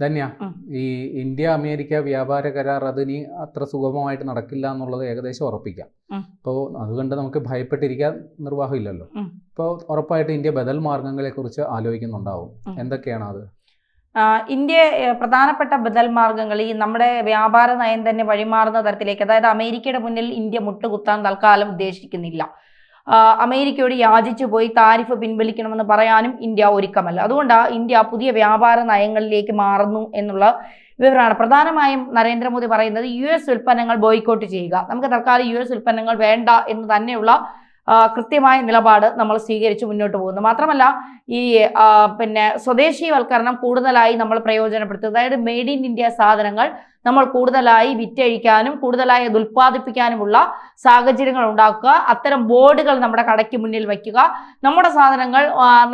ധന്യ, ഈ India America വ്യാപാര കരാർ അതിനി അത്ര സുഗമമായിട്ട് നടക്കില്ല എന്നുള്ളത് ഏകദേശം ഉറപ്പിക്കാം. അപ്പോൾ അതുകൊണ്ട് നമുക്ക് ഭയപ്പെട്ടിരിക്കാൻ നിർവാഹമില്ലല്ലോ. ഇപ്പോൾ ഉറപ്പായിട്ട് ഇന്ത്യ ബദൽ മാർഗങ്ങളെ കുറിച്ച് ആലോചിക്കുന്നുണ്ടാവും. എന്തൊക്കെയാണ് അത്? ഇന്ത്യ പ്രധാനപ്പെട്ട ബദൽ മാർഗങ്ങൾ ഈ നമ്മുടെ വ്യാപാര നയം തന്നെ വഴിമാറുന്ന തരത്തിലേക്ക്, അതായത് അമേരിക്കയുടെ മുന്നിൽ ഇന്ത്യ മുട്ടുകുത്താൻ തൽക്കാലം ഉദ്ദേശിക്കുന്നില്ല. അമേരിക്കയോട് യാചിച്ചു പോയി താരിഫ് പിൻവലിക്കണമെന്ന് പറയാനും ഇന്ത്യ ഒരുക്കമല്ല. അതുകൊണ്ടാണ് ഇന്ത്യ പുതിയ വ്യാപാര നയങ്ങളിലേക്ക് മാറുന്നു എന്നുള്ള വിവരമാണ്. പ്രധാനമായും നരേന്ദ്രമോദി പറയുന്നത് US ഉൽപ്പന്നങ്ങൾ ബോയ്ക്കോട്ട് ചെയ്യുക, നമുക്ക് തൽക്കാലം US ഉൽപ്പന്നങ്ങൾ വേണ്ട എന്ന് തന്നെയുള്ള കൃത്യമായ നിലപാട് നമ്മൾ സ്വീകരിച്ച് മുന്നോട്ട് പോകുന്നു. മാത്രമല്ല ഈ സ്വദേശീവൽക്കരണം കൂടുതലായി നമ്മൾ പ്രയോജനപ്പെടുത്തുക, അതായത് മെയ്ഡ് ഇൻ ഇന്ത്യ സാധനങ്ങൾ നമ്മൾ കൂടുതലായി വിറ്റഴിക്കാനും കൂടുതലായി അത് ഉൽപ്പാദിപ്പിക്കാനുമുള്ള സാഹചര്യങ്ങൾ ഉണ്ടാക്കുക, അത്തരം ബോർഡുകൾ നമ്മുടെ കടയ്ക്ക് മുന്നിൽ വയ്ക്കുക, നമ്മുടെ സാധനങ്ങൾ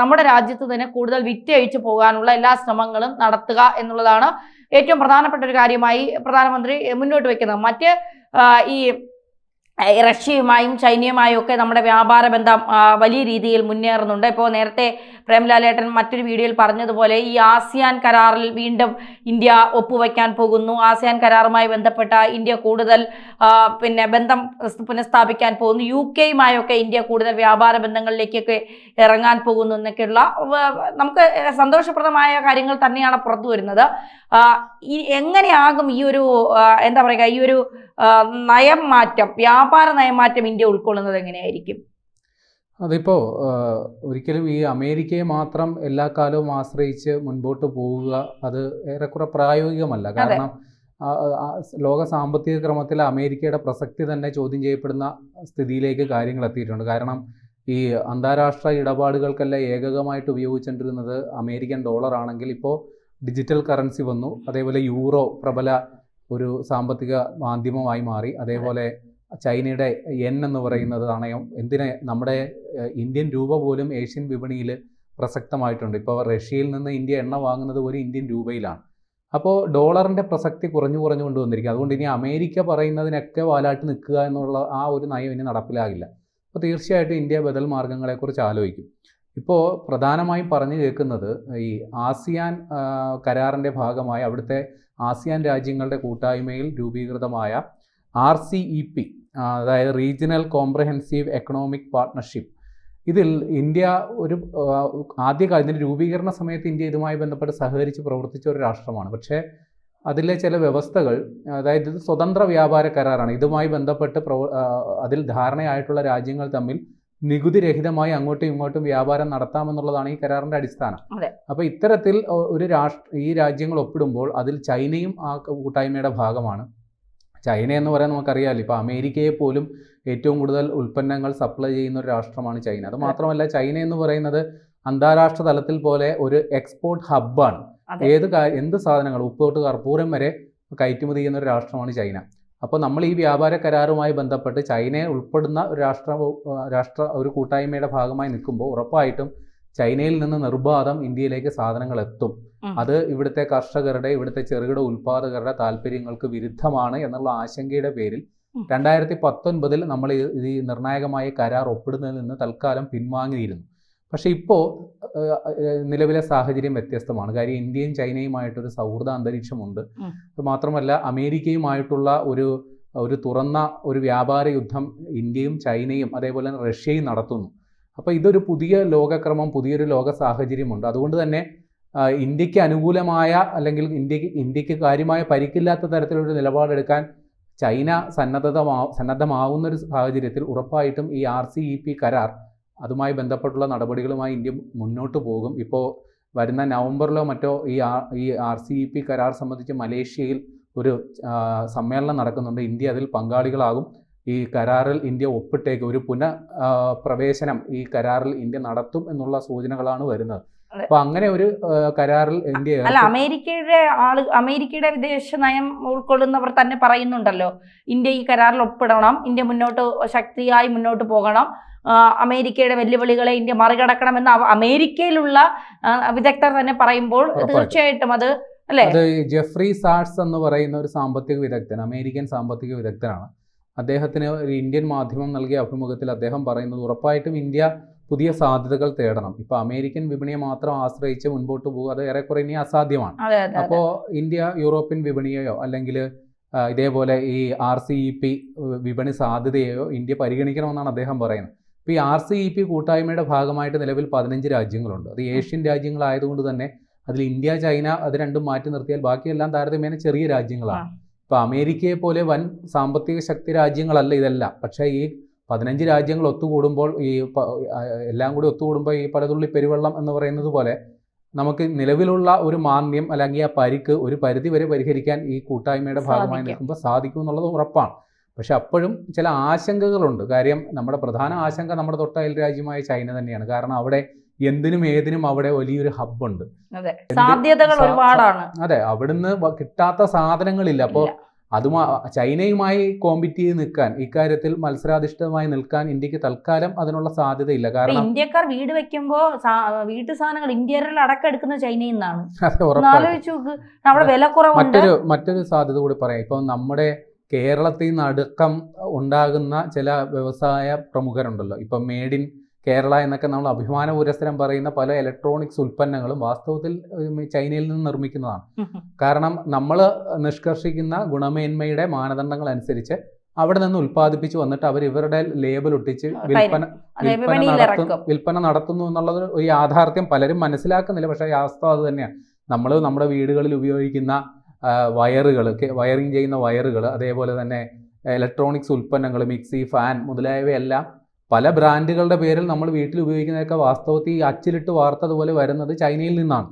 നമ്മുടെ രാജ്യത്ത് തന്നെ കൂടുതൽ വിറ്റഴിച്ചു പോകാനുള്ള എല്ലാ ശ്രമങ്ങളും നടത്തുക എന്നുള്ളതാണ് ഏറ്റവും പ്രധാനപ്പെട്ട ഒരു കാര്യമായി പ്രധാനമന്ത്രി മുന്നോട്ട് വയ്ക്കുന്നത്. മറ്റ് ഈ റഷ്യയുമായും ചൈനയുമായും ഒക്കെ നമ്മുടെ വ്യാപാര ബന്ധം വലിയ രീതിയിൽ മുന്നേറുന്നുണ്ട്. ഇപ്പോൾ നേരത്തെ പ്രേംലാലേട്ടൻ മറ്റൊരു വീഡിയോയിൽ പറഞ്ഞതുപോലെ ഈ ആസിയാൻ കരാറിൽ വീണ്ടും ഇന്ത്യ ഒപ്പുവയ്ക്കാൻ പോകുന്നു. ആസിയാൻ കരാറുമായി ബന്ധപ്പെട്ട ഇന്ത്യ കൂടുതൽ ബന്ധം പുനഃസ്ഥാപിക്കാൻ പോകുന്നു. UK-യുമായൊക്കെ ഇന്ത്യ കൂടുതൽ വ്യാപാര ബന്ധങ്ങളിലേക്കൊക്കെ ഇറങ്ങാൻ പോകുന്നു എന്നൊക്കെയുള്ള നമുക്ക് സന്തോഷപ്രദമായ കാര്യങ്ങൾ തന്നെയാണ് പുറത്തു വരുന്നത്. എങ്ങനെയാകും ഈ ഒരു എന്താ പറയുക, ഈ ഒരു നയം മാറ്റം, വ്യാപാര നയമാറ്റം ഇന്ത്യ ഉൾക്കൊള്ളുന്നത് എങ്ങനെയായിരിക്കും? അതിപ്പോൾ ഒരിക്കലും ഈ അമേരിക്കയെ മാത്രം എല്ലാ കാലവും ആശ്രയിച്ച് മുൻപോട്ട് പോവുക അത് ഏറെക്കുറെ പ്രായോഗികമല്ല. കാരണം ലോക സാമ്പത്തിക ക്രമത്തിൽ അമേരിക്കയുടെ പ്രസക്തി തന്നെ ചോദ്യം ചെയ്യപ്പെടുന്ന സ്ഥിതിയിലേക്ക് കാര്യങ്ങൾ എത്തിയിട്ടുണ്ട്. കാരണം ഈ അന്താരാഷ്ട്ര ഇടപാടുകൾക്കെല്ലാം ഏകകമായിട്ട് ഉപയോഗിച്ചുകൊണ്ടിരുന്നത് അമേരിക്കൻ ഡോളർ ആണെങ്കിൽ ഇപ്പോൾ ഡിജിറ്റൽ കറൻസി വന്നു. അതേപോലെ യൂറോ പ്രബല ഒരു സാമ്പത്തിക മാധ്യമമായി മാറി. അതേപോലെ ചൈനയുടെ യെൻ എന്ന് പറയുന്നത് നാണയം നമ്മുടെ ഇന്ത്യൻ രൂപ പോലും ഏഷ്യൻ വിപണിയിൽ പ്രസക്തമായിട്ടുണ്ട്. ഇപ്പോൾ റഷ്യയിൽ നിന്ന് ഇന്ത്യ എണ്ണ വാങ്ങുന്നത് ഒരു ഇന്ത്യൻ രൂപയിലാണ്. അപ്പോൾ ഡോളറിൻ്റെ പ്രസക്തി കുറഞ്ഞു കൊണ്ടുവന്നിരിക്കുക. അതുകൊണ്ട് ഇനി അമേരിക്ക പറയുന്നതിനൊക്കെ വാലാട്ടി നിൽക്കുക എന്നുള്ള ആ ഒരു നയം ഇനി നടപ്പിലാകില്ല. അപ്പോൾ തീർച്ചയായിട്ടും ഇന്ത്യ ബദൽ മാർഗങ്ങളെക്കുറിച്ച് ആലോചിക്കും. ഇപ്പോൾ പ്രധാനമായും പറഞ്ഞു കേൾക്കുന്നത് ഈ ആസിയാൻ കരാറിൻ്റെ ഭാഗമായി അവിടുത്തെ ആസിയാൻ രാജ്യങ്ങളുടെ കൂട്ടായ്മയിൽ രൂപീകൃതമായ RCEP, അതായത് റീജിയണൽ കോംപ്രഹെൻസീവ് എക്കണോമിക് പാർട്ട്ണർഷിപ്പ്, ഇതിൽ ഇന്ത്യ ഒരു ഇതിൻ്റെ രൂപീകരണ സമയത്ത് ഇന്ത്യ ഇതുമായി ബന്ധപ്പെട്ട് സഹകരിച്ച് പ്രവർത്തിച്ച ഒരു രാഷ്ട്രമാണ്. പക്ഷേ അതിലെ ചില വ്യവസ്ഥകൾ, അതായത് ഇത് സ്വതന്ത്ര വ്യാപാര കരാറാണ്. ഇതുമായി ബന്ധപ്പെട്ട് അതിൽ ധാരണയായിട്ടുള്ള രാജ്യങ്ങൾ തമ്മിൽ നികുതി രഹിതമായി അങ്ങോട്ടും ഇങ്ങോട്ടും വ്യാപാരം നടത്താമെന്നുള്ളതാണ് ഈ കരാറിൻ്റെ അടിസ്ഥാനം. അപ്പോൾ ഇത്തരത്തിൽ ഈ രാജ്യങ്ങൾ ഒപ്പിടുമ്പോൾ അതിൽ ചൈനയും ആ കൂട്ടായ്മയുടെ ഭാഗമാണ്. ചൈന എന്ന് പറയാൻ നമുക്കറിയാമല്ലോ, ഇപ്പോൾ അമേരിക്കയെ പോലും ഏറ്റവും കൂടുതൽ ഉൽപ്പന്നങ്ങൾ സപ്ലൈ ചെയ്യുന്ന ഒരു രാഷ്ട്രമാണ് ചൈന. അത് മാത്രമല്ല ചൈന എന്ന് പറയുന്നത് അന്താരാഷ്ട്ര തലത്തിൽ പോലെ ഒരു എക്സ്പോർട്ട് ഹബ്ബാണ്. എന്ത് സാധനങ്ങൾ ഉപ്പ് തൊട്ട് കർപ്പൂരം വരെ കയറ്റുമതി ചെയ്യുന്ന ഒരു രാഷ്ട്രമാണ് ചൈന. അപ്പോൾ നമ്മൾ ഈ വ്യാപാര കരാറുമായി ബന്ധപ്പെട്ട് ചൈനയെ ഉൾപ്പെടുന്ന ഒരു കൂട്ടായ്മയുടെ ഭാഗമായി നിൽക്കുമ്പോൾ ഉറപ്പായിട്ടും ചൈനയിൽ നിന്ന് നിർബാധം ഇന്ത്യയിലേക്ക് സാധനങ്ങൾ എത്തും. അത് ഇവിടുത്തെ കർഷകരുടെ, ഇവിടുത്തെ ചെറുകിട ഉൽപ്പാദകരുടെ താല്പര്യങ്ങൾക്ക് വിരുദ്ധമാണ് എന്നുള്ള ആശങ്കയുടെ പേരിൽ 2019 നമ്മൾ ഈ നിർണായകമായ കരാർ ഒപ്പിടുന്നതിൽ നിന്ന് തൽക്കാലം പിൻവാങ്ങിയിരുന്നു. പക്ഷേ ഇപ്പോൾ നിലവിലെ സാഹചര്യം വ്യത്യസ്തമാണ്. കാര്യം ഇന്ത്യയും ചൈനയുമായിട്ടൊരു സൗഹൃദ അന്തരീക്ഷമുണ്ട്. മാത്രമല്ല അമേരിക്കയുമായിട്ടുള്ള ഒരു തുറന്ന ഒരു വ്യാപാര യുദ്ധം ഇന്ത്യയും ചൈനയും അതേപോലെ തന്നെ റഷ്യയും നടത്തുന്നു. അപ്പോൾ ഇതൊരു പുതിയ ലോകക്രമം, പുതിയൊരു ലോക സാഹചര്യമുണ്ട്. അതുകൊണ്ട് തന്നെ ഇന്ത്യക്ക് അനുകൂലമായ അല്ലെങ്കിൽ ഇന്ത്യക്ക് കാര്യമായ പരിക്കില്ലാത്ത തരത്തിലൊരു നിലപാടെടുക്കാൻ ചൈന സന്നദ്ധമാവുന്നൊരു സാഹചര്യത്തിൽ ഉറപ്പായിട്ടും ഈ RCEP കരാർ അതുമായി ബന്ധപ്പെട്ടുള്ള നടപടികളുമായി ഇന്ത്യ മുന്നോട്ട് പോകും. ഇപ്പോൾ വരുന്ന നവംബറിലോ മറ്റോ ഈ RCEP കരാർ സംബന്ധിച്ച് മലേഷ്യയിൽ ഒരു സമ്മേളനം നടക്കുന്നുണ്ട്. ഇന്ത്യ അതിൽ പങ്കാളികളാകും. ഈ കരാറിൽ ഇന്ത്യ ഒപ്പിട്ടേക്ക് ഒരു പ്രവേശനം ഈ കരാറിൽ ഇന്ത്യ നടത്തും എന്നുള്ള സൂചനകളാണ് വരുന്നത്. അപ്പൊ അങ്ങനെ ഒരു കരാറിൽ ഇന്ത്യ അമേരിക്കയുടെ വിദേശ നയം ഉൾക്കൊള്ളുന്നവർ തന്നെ പറയുന്നുണ്ടല്ലോ, ഇന്ത്യ ഈ കരാറിൽ ഒപ്പിടണം, ഇന്ത്യ ശക്തിയായി മുന്നോട്ട് പോകണം, അമേരിക്കയുടെ വെല്ലുവിളികളെ ഇന്ത്യ മറികടക്കണമെന്ന് അമേരിക്കയിലുള്ള വിദഗ്ധർ തന്നെ പറയുമ്പോൾ തീർച്ചയായിട്ടും അത് അല്ലേ. അത് ജെഫ്രി സാറ്റ്സ് എന്ന് പറയുന്ന ഒരു സാമ്പത്തിക വിദഗ്ധൻ, അമേരിക്കൻ സാമ്പത്തിക വിദഗ്ധനാണ്. അദ്ദേഹത്തിന് ഒരു ഇന്ത്യൻ മാധ്യമം നൽകിയ അഭിമുഖത്തിൽ അദ്ദേഹം പറയുന്നത് ഉറപ്പായിട്ടും ഇന്ത്യ പുതിയ സാധ്യതകൾ തേടണം. ഇപ്പോൾ അമേരിക്കൻ വിപണിയെ മാത്രം ആശ്രയിച്ച് മുൻപോട്ട് പോകുക അത് ഏറെക്കുറെ ഇനി അസാധ്യമാണ്. അപ്പോൾ ഇന്ത്യ യൂറോപ്യൻ വിപണിയെയോ അല്ലെങ്കിൽ ഇതേപോലെ ഈ RCEP വിപണി സാധ്യതയെയോ ഇന്ത്യ പരിഗണിക്കണമെന്നാണ് അദ്ദേഹം പറയുന്നത്. ഇപ്പോൾ ഈ RCEP കൂട്ടായ്മയുടെ ഭാഗമായിട്ട് നിലവിൽ 15 രാജ്യങ്ങളുണ്ട്. അത് ഏഷ്യൻ രാജ്യങ്ങളായതുകൊണ്ട് തന്നെ അതിൽ ഇന്ത്യ, ചൈന അത് രണ്ടും മാറ്റി നിർത്തിയാൽ ബാക്കിയെല്ലാം താരതമ്യേന ചെറിയ രാജ്യങ്ങളാണ്. ഇപ്പോൾ അമേരിക്കയെ പോലെ വൻ സാമ്പത്തിക ശക്തി രാജ്യങ്ങളല്ല ഇതെല്ലാം. പക്ഷേ ഈ 15 രാജ്യങ്ങൾ ഒത്തുകൂടുമ്പോൾ എല്ലാം കൂടി ഒത്തുകൂടുമ്പോൾ ഈ പലതുള്ളി പെരുവെള്ളം എന്ന് പറയുന്നത് പോലെ നമുക്ക് നിലവിലുള്ള ഒരു മാന്ദ്യം അല്ലെങ്കിൽ ആ പരിക്ക് ഒരു പരിധി വരെ പരിഹരിക്കാൻ ഈ കൂട്ടായ്മയുടെ ഭാഗമായി നിൽക്കുമ്പോൾ സാധിക്കും എന്നുള്ളത് ഉറപ്പാണ്. പക്ഷെ അപ്പോഴും ചില ആശങ്കകളുണ്ട്. കാര്യം നമ്മുടെ പ്രധാന ആശങ്ക നമ്മുടെ തൊട്ടയൽ രാജ്യമായ ചൈന തന്നെയാണ്. കാരണം അവിടെ എന്തിനും ഏതിനും അവിടെ വലിയൊരു ഹബ്ബുണ്ട്, സാധ്യതകൾ ഒരുപാടാണ്. അതെ, അവിടുന്ന് കിട്ടാത്ത സാധനങ്ങളില്ല. അപ്പോൾ ചൈനയുമായി കോമ്പീറ്റ് ചെയ്ത് നിൽക്കാൻ, ഇക്കാര്യത്തിൽ മത്സരാധിഷ്ഠിതമായി നിൽക്കാൻ ഇന്ത്യക്ക് തൽക്കാലം അതിനുള്ള സാധ്യതയില്ല. കാരണം ഇന്ത്യക്കാർ വീട് വെക്കുമ്പോ വീട്ടു സാധനങ്ങൾ ഇന്ത്യയിൽ അടക്കം ചൈനയിൽ നിന്നാണ്. മറ്റൊരു സാധ്യത കൂടി പറയാം. ഇപ്പൊ നമ്മുടെ കേരളത്തിൽ നിന്ന് അടക്കം ഉണ്ടാകുന്ന ചില വ്യവസായ പ്രമുഖരുണ്ടല്ലോ. ഇപ്പൊ മേഡ് ഇൻ കേരള എന്നൊക്കെ നമ്മൾ അഭിമാന പുരസ്സരം പറയുന്ന പല ഇലക്ട്രോണിക്സ് ഉൽപ്പന്നങ്ങളും വാസ്തവത്തിൽ ചൈനയിൽ നിന്ന് നിർമ്മിക്കുന്നതാണ്. കാരണം നമ്മൾ നിഷ്കർഷിക്കുന്ന ഗുണമേന്മയുടെ മാനദണ്ഡങ്ങൾ അനുസരിച്ച് അവിടെ നിന്ന് ഉൽപ്പാദിപ്പിച്ച് വന്നിട്ട് അവർ ഇവരുടെ ലേബൽ ഒട്ടിച്ച് വിൽപ്പന നടത്തുന്നു എന്നുള്ളത് ഒരു യാഥാർത്ഥ്യം പലരും മനസ്സിലാക്കുന്നില്ല. പക്ഷേ വാസ്തവം അത് തന്നെയാണ്. നമ്മൾ നമ്മുടെ വീടുകളിൽ ഉപയോഗിക്കുന്ന വയറുകൾ, വയറിങ് ചെയ്യുന്ന വയറുകൾ, അതേപോലെ തന്നെ ഇലക്ട്രോണിക്സ് ഉൽപ്പന്നങ്ങൾ, മിക്സി, ഫാൻ മുതലായവയെല്ലാം പല ബ്രാൻഡുകളുടെ പേരിൽ നമ്മൾ വീട്ടിൽ ഉപയോഗിക്കുന്നതൊക്കെ വാസ്തവത്തിൽ അച്ചിലിട്ട് വാർത്തതുപോലെ വരുന്നത് ചൈനയിൽ നിന്നാണ്.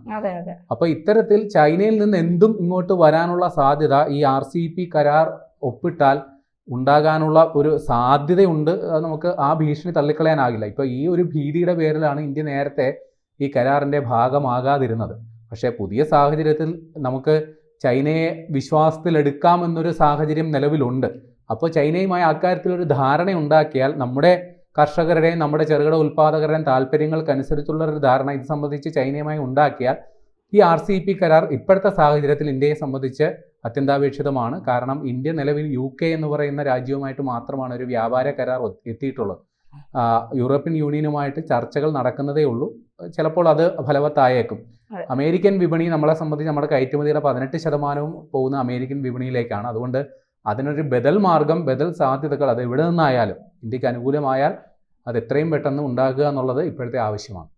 അപ്പോൾ ഇത്തരത്തിൽ ചൈനയിൽ നിന്ന് എന്തും ഇങ്ങോട്ട് വരാനുള്ള സാധ്യത ഈ RCEP കരാർ ഒപ്പിട്ടാൽ ഉണ്ടാകാനുള്ള ഒരു സാധ്യതയുണ്ട്. അത് നമുക്ക് ആ ഭീഷണി തള്ളിക്കളയാനാകില്ല. ഇപ്പോൾ ഈ ഒരു ഭീതിയുടെ പേരിലാണ് ഇന്ത്യ നേരത്തെ ഈ കരാറിൻ്റെ ഭാഗമാകാതിരുന്നത്. പക്ഷേ പുതിയ സാഹചര്യത്തിൽ നമുക്ക് ചൈനയെ വിശ്വാസത്തിലെടുക്കാമെന്നൊരു സാഹചര്യം നിലവിലുണ്ട്. അപ്പോൾ ചൈനയുമായി അക്കാര്യത്തിലൊരു ധാരണ ഉണ്ടാക്കിയാൽ നമ്മുടെ കർഷകരുടെയും നമ്മുടെ ചെറുകിട ഉൽപ്പാദകരുടെയും താല്പര്യങ്ങൾക്കനുസരിച്ചുള്ള ഒരു ധാരണ ഇത് സംബന്ധിച്ച് ചൈനയുമായി ഉണ്ടാക്കിയാൽ ഈ RCEP കരാർ ഇപ്പോഴത്തെ സാഹചര്യത്തിൽ ഇന്ത്യയെ സംബന്ധിച്ച് അത്യന്താപേക്ഷിതമാണ്. കാരണം ഇന്ത്യ നിലവിൽ UK എന്ന് പറയുന്ന രാജ്യവുമായിട്ട് മാത്രമാണ് ഒരു വ്യാപാര കരാർ എത്തിയിട്ടുള്ളത്. യൂറോപ്യൻ യൂണിയനുമായിട്ട് ചർച്ചകൾ നടക്കുന്നതേ ഉള്ളൂ. ചിലപ്പോൾ അത് ഫലവത്തായേക്കും. അമേരിക്കൻ വിപണി നമ്മളെ സംബന്ധിച്ച് നമ്മുടെ കയറ്റുമതിയുടെ 18% പോകുന്ന അമേരിക്കൻ വിപണിയിലേക്കാണ്. അതുകൊണ്ട് അതിനൊരു ബദൽ മാർഗം, ബദൽ സാധ്യതകൾ അത് എവിടെ നിന്നായാലും ഇന്ത്യക്ക് അനുകൂലമായാൽ അത് എത്രയും പെട്ടെന്ന് ഉണ്ടാക്കുക എന്നുള്ളത് ഇപ്പോഴത്തെ ആവശ്യമാണ്.